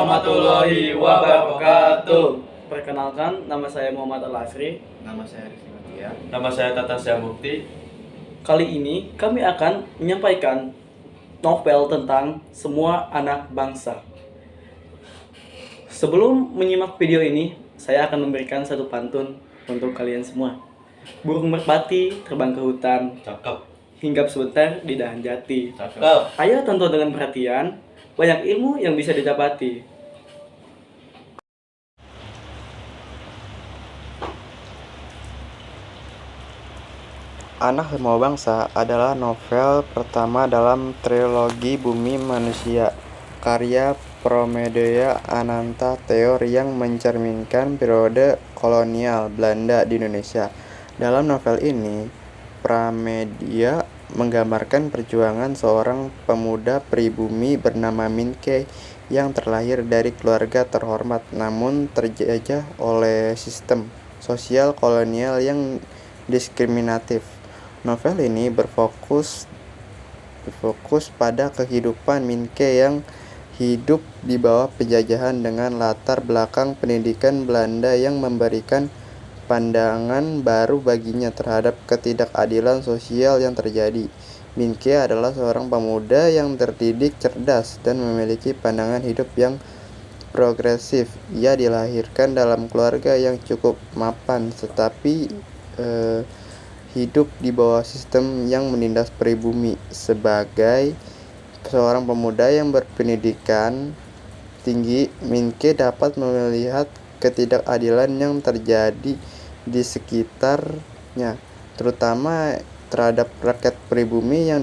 warahmatullahi wabarakatuh. Perkenalkan, nama saya Muhammad Al-Asri. Nama saya Rizky Matia. Nama saya Tata Syahmukti. Kali ini kami akan menyampaikan novel tentang semua anak bangsa. Sebelum menyimak video ini, saya akan memberikan satu pantun untuk kalian semua. Burung merpati terbang ke hutan, Cakep. hinggap sebentar di dahan jati. Cakep. Ayo tonton dengan perhatian, banyak ilmu yang bisa didapati. Anak Semua Bangsa adalah novel pertama dalam trilogi Bumi Manusia, karya Pramoedya Ananta Theor yang mencerminkan periode kolonial Belanda di Indonesia. Dalam novel ini, Pramedia menggambarkan perjuangan seorang pemuda pribumi bernama Minke yang terlahir dari keluarga terhormat namun terjajah oleh sistem sosial kolonial yang diskriminatif. Novel ini berfokus pada kehidupan Minke yang hidup di bawah penjajahan dengan latar belakang pendidikan Belanda yang memberikan pandangan baru baginya terhadap ketidakadilan sosial yang terjadi. Minke adalah seorang pemuda yang terdidik, cerdas, dan memiliki pandangan hidup yang progresif. Ia dilahirkan dalam keluarga yang cukup mapan, tetapi hidup di bawah sistem yang menindas pribumi. Sebagai seorang pemuda yang berpendidikan tinggi, Minke dapat melihat ketidakadilan yang terjadi di sekitarnya, terutama terhadap rakyat pribumi yang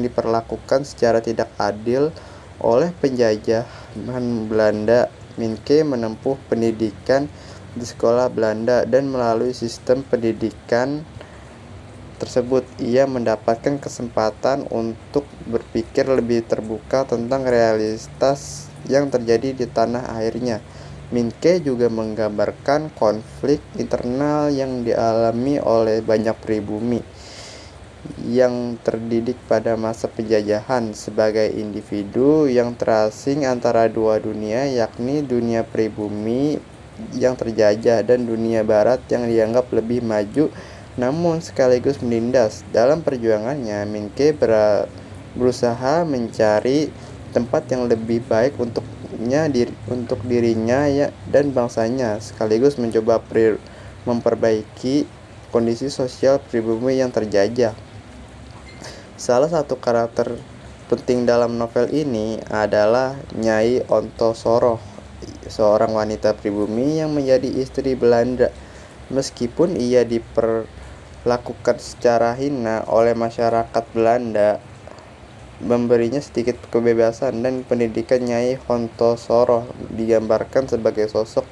diperlakukan secara tidak adil oleh penjajahan Belanda. Minke menempuh pendidikan di sekolah Belanda dan melalui sistem pendidikan tersebut ia mendapatkan kesempatan untuk berpikir lebih terbuka tentang realitas yang terjadi di tanah airnya. Minke juga menggambarkan konflik internal yang dialami oleh banyak pribumi yang terdidik pada masa penjajahan sebagai individu yang terasing antara dua dunia, yakni dunia pribumi yang terjajah dan dunia barat yang dianggap lebih maju namun sekaligus menindas. Dalam perjuangannya, Minke berusaha mencari tempat yang lebih baik untuk dirinya dan bangsanya, sekaligus mencoba memperbaiki kondisi sosial pribumi yang terjajah. Salah satu karakter penting dalam novel ini adalah Nyai Ontosoroh, seorang wanita pribumi yang menjadi istri Belanda. Meskipun ia diperlakukan secara hina oleh masyarakat Belanda, memberinya sedikit kebebasan dan pendidikan. Nyai Ontosoroh digambarkan sebagai sosok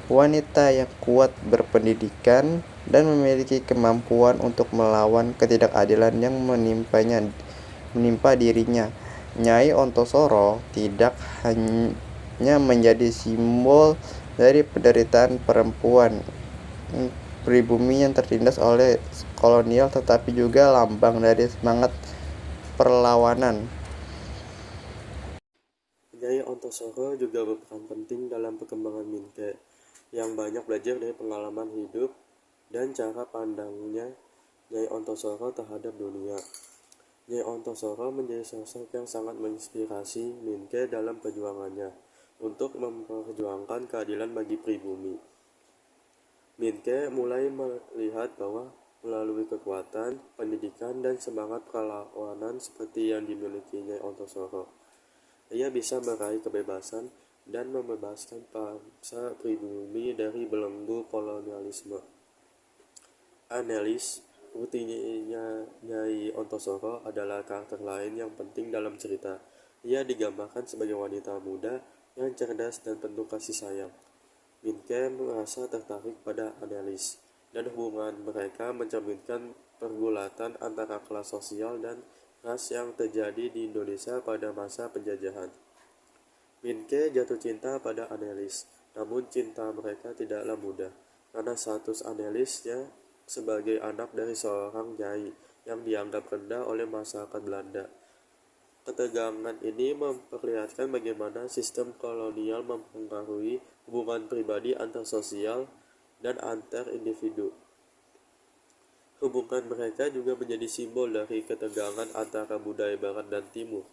wanita yang kuat, berpendidikan, dan memiliki kemampuan untuk melawan ketidakadilan yang menimpa dirinya. Nyai Ontosoroh tidak hanya menjadi simbol dari penderitaan perempuan pribumi yang tertindas oleh kolonial, tetapi juga lambang dari semangat perlawanan. Nyai Ontosoroh juga berperan penting dalam perkembangan Minke, yang banyak belajar dari pengalaman hidup dan cara pandangnya Nyai Ontosoroh terhadap dunia. Nyai Ontosoroh menjadi sosok yang sangat menginspirasi Minke dalam perjuangannya untuk memperjuangkan keadilan bagi pribumi. Minke mulai melihat bahwa melalui kekuatan, pendidikan, dan semangat perlawanan seperti yang dimiliki Nyai Ontosoroh, ia bisa meraih kebebasan dan membebaskan bangsa pribumi dari belenggu kolonialisme. Annelies, putrinya Nyai Ontosoroh, adalah karakter lain yang penting dalam cerita. Ia digambarkan sebagai wanita muda yang cerdas dan penuh kasih sayang. Minke merasa tertarik pada Annelies, dan hubungan mereka mencerminkan pergulatan antara kelas sosial dan ras yang terjadi di Indonesia pada masa penjajahan. Minke jatuh cinta pada Annelies, namun cinta mereka tidaklah mudah, karena status Anneliesnya sebagai anak dari seorang nyai yang dianggap rendah oleh masyarakat Belanda. Ketegangan ini memperlihatkan bagaimana sistem kolonial mempengaruhi hubungan pribadi antar sosial dan antar individu. Hubungan mereka juga menjadi simbol dari ketegangan antara budaya barat dan timur.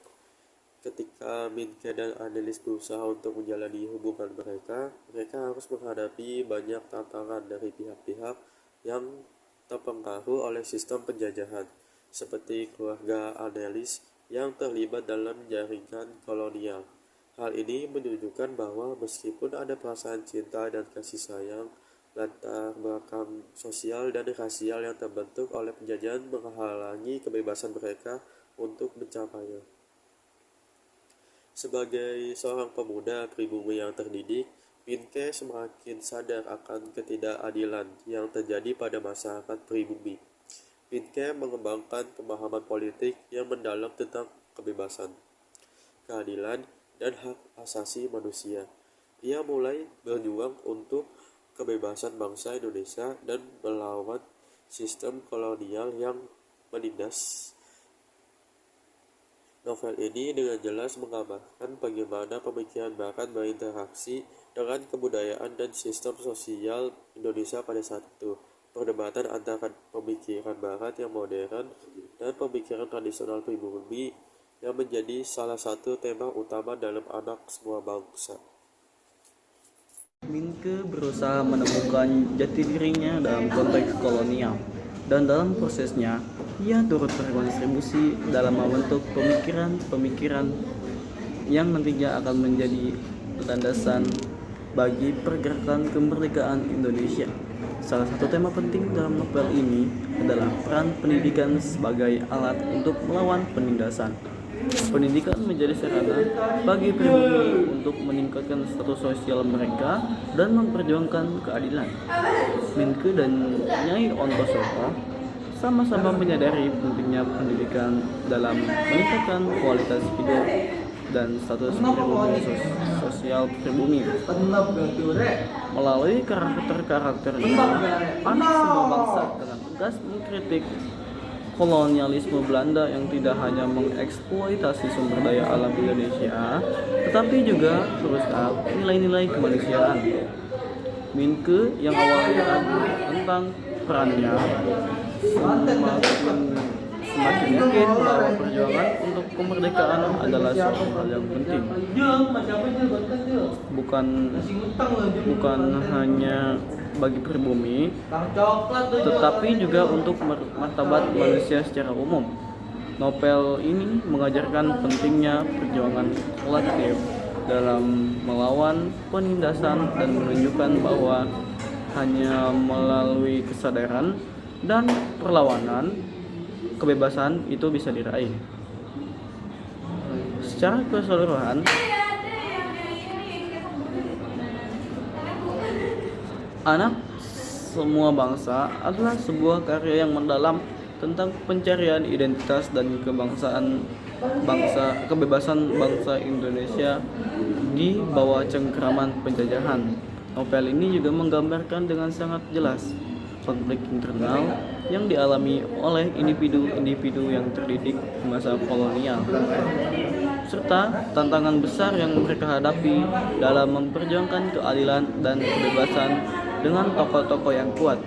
Ketika Minke dan Annelies berusaha untuk menjalani hubungan mereka harus menghadapi banyak tantangan dari pihak-pihak yang terpengaruh oleh sistem penjajahan, seperti keluarga Annelies yang terlibat dalam jaringan kolonial. Hal ini menunjukkan bahwa meskipun ada perasaan cinta dan kasih sayang, latar belakang sosial dan rasial yang terbentuk oleh penjajahan menghalangi kebebasan mereka untuk mencapainya. Sebagai seorang pemuda pribumi yang terdidik, Minke semakin sadar akan ketidakadilan yang terjadi pada masyarakat pribumi. Minke mengembangkan pemahaman politik yang mendalam tentang kebebasan, keadilan, dan hak asasi manusia. Ia mulai berjuang untuk kebebasan bangsa Indonesia dan melawan sistem kolonial yang menindas. Novel ini dengan jelas menggambarkan bagaimana pemikiran Barat berinteraksi dengan kebudayaan dan sistem sosial Indonesia pada saat itu. Perdebatan antara pemikiran Barat yang modern dan pemikiran tradisional pribumi yang menjadi salah satu tema utama dalam Anak Semua Bangsa. Minke berusaha menemukan jati dirinya dalam konteks kolonial, dan dalam prosesnya ia turut berkontribusi dalam membentuk pemikiran-pemikiran yang nantinya akan menjadi landasan bagi pergerakan kemerdekaan Indonesia. Salah satu tema penting dalam novel ini adalah peran pendidikan sebagai alat untuk melawan penindasan. Pendidikan menjadi sarana bagi pribumi untuk meningkatkan status sosial mereka dan memperjuangkan keadilan. Minke dan Nyai Ontosoko sama-sama menyadari pentingnya pendidikan dalam meningkatkan kualitas hidup dan status pribumi sosial pribumi. Melalui karakter-karakternya, Anak Semua Bangsa dengan tegas mengkritik kolonialisme Belanda yang tidak hanya mengeksploitasi sumber daya alam Indonesia, tetapi juga merusak nilai-nilai kemanusiaan. Minke yang awalnya ragu tentang perannya semakin yakin bahwa perjuangan untuk kemerdekaan adalah suatu hal yang penting. Bukan hanya bagi pribumi, tetapi juga untuk martabat manusia secara umum. Novel ini mengajarkan pentingnya perjuangan kolektif dalam melawan penindasan dan menunjukkan bahwa hanya melalui kesadaran dan perlawanan kebebasan itu bisa diraih. Secara keseluruhan, Anak Semua Bangsa adalah sebuah karya yang mendalam tentang pencarian identitas dan kebebasan bangsa Indonesia di bawah cengkraman penjajahan. Novel ini juga menggambarkan dengan sangat jelas konflik internal yang dialami oleh individu-individu yang terdidik di masa kolonial, serta tantangan besar yang mereka hadapi dalam memperjuangkan keadilan dan kebebasan dengan tokoh-tokoh yang kuat.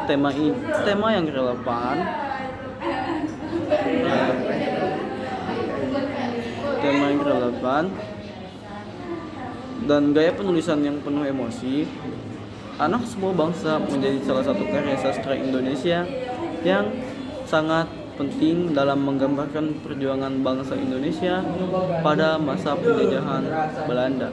Tema yang relevan dan gaya penulisan yang penuh emosi, Anak Semua Bangsa menjadi salah satu karya sastra Indonesia yang sangat penting dalam menggambarkan perjuangan bangsa Indonesia pada masa penjajahan Belanda.